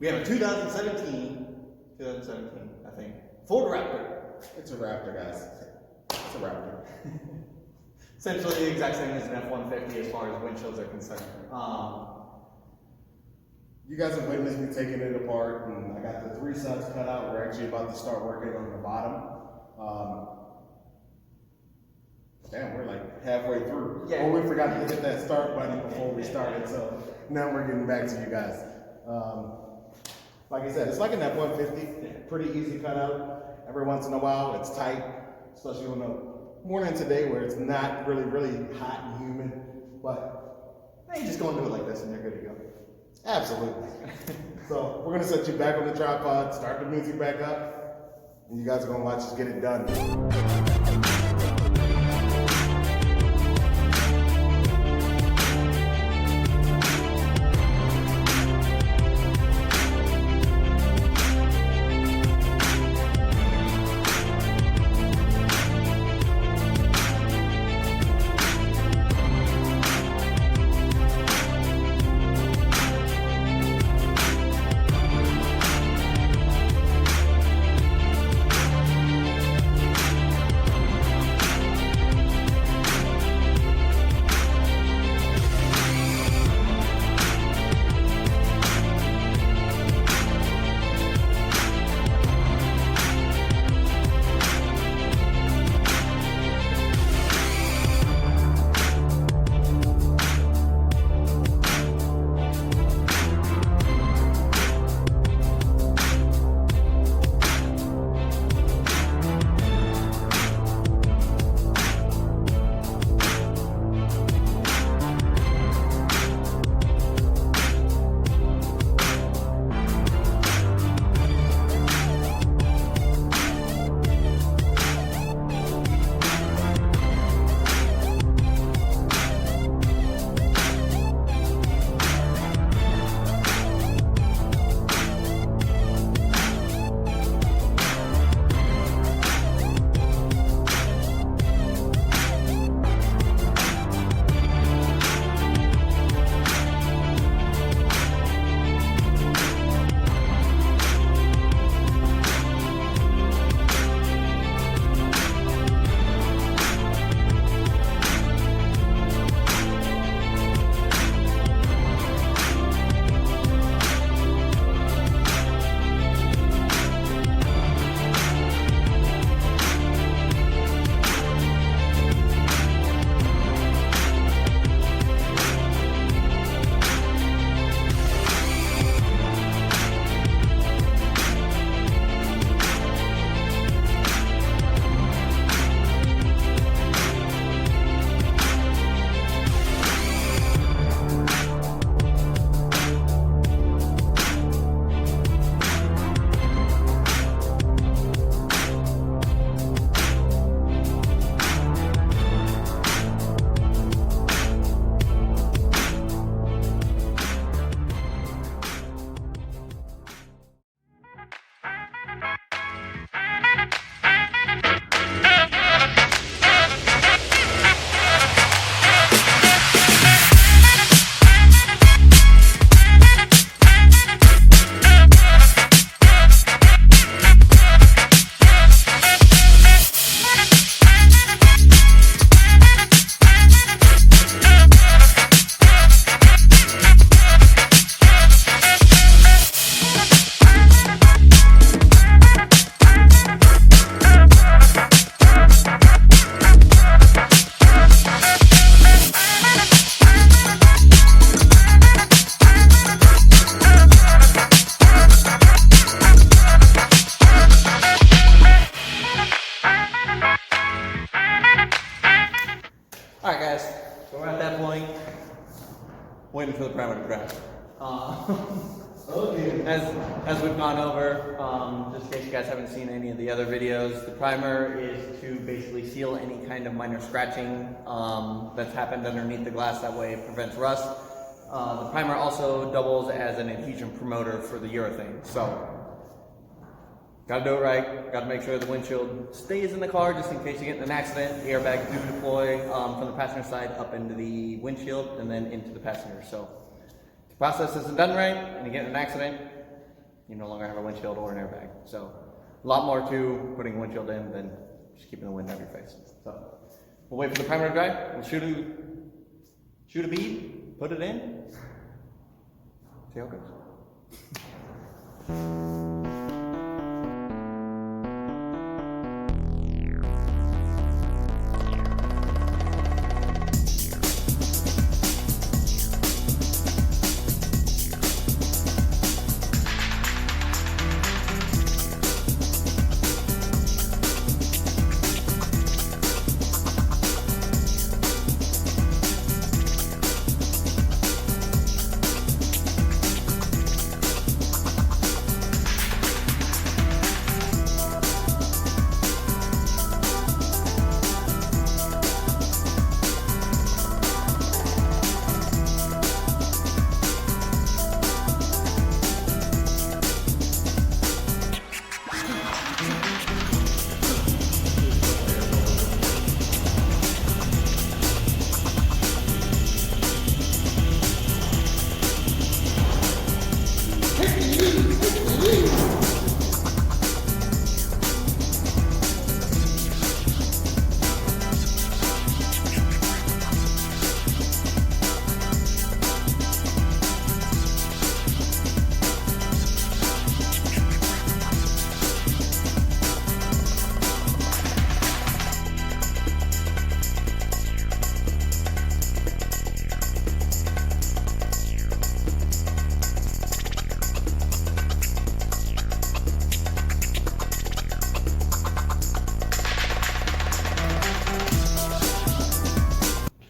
We have a 2017, I think, Ford Raptor. It's a Raptor, guys. It's a Raptor. Essentially the exact same as an F-150 as far as windshields are concerned. You guys have witnessed me taking it apart, and I got the 3 sides cut out. We're actually about to start working on the bottom. Damn, we're like halfway through. Yeah. Oh, we forgot to hit that start button before we started, so now we're getting back to you guys. Like I said, it's like an F-150, pretty easy cutout. Every once in a while, it's tight, especially on a morning today where it's not really hot and humid. But you just go and do it like this and you're good to go. Absolutely. So we're gonna set you back on the tripod, start the music back up, and you guys are gonna watch us get it done. Alright guys, so we're at that point, waiting for the primer to dry. Okay. As we've gone over, just in case you guys haven't seen any of the other videos, the primer is to basically seal any kind of minor scratching that's happened underneath the glass. That way it prevents rust. The primer also doubles as an adhesion promoter for the urethane. So, gotta do it right. Gotta make sure the windshield stays in the car just in case you get in an accident. The airbags do deploy from the passenger side up into the windshield and then into the passenger. So, if the process isn't done right and you get in an accident, you no longer have a windshield or an airbag. So, a lot more to putting a windshield in than just keeping the wind out of your face. So, we'll wait for the primer to dry. We'll shoot a bead, put it in, see how it goes.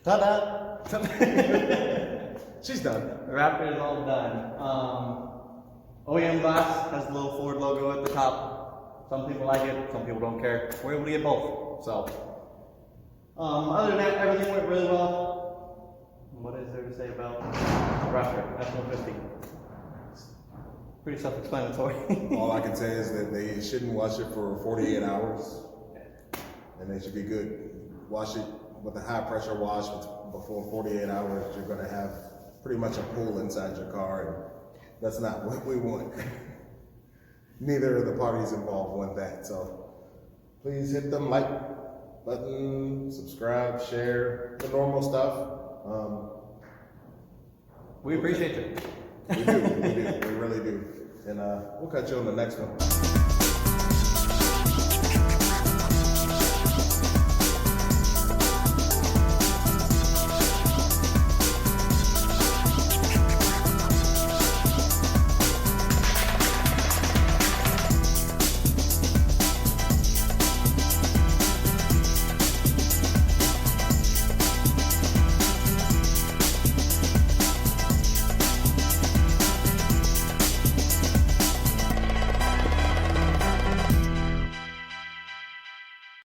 Ta-da! She's done. The Raptor is all done. OEM glass has the little Ford logo at the top. Some people like it, some people don't care. We're able to get both. So, other than that, everything went really well. What is there to say about Raptor F-150? Pretty self-explanatory. All I can say is that they shouldn't wash it for 48 hours, and they should be good. Wash it with a high pressure wash before 48 hours. You're going to have pretty much a pool inside your car, and that's not what we want. Neither of the parties involved want that. So please hit the like button, subscribe, share, the normal stuff. We appreciate you. We do, we really do. And we'll catch you on the next one.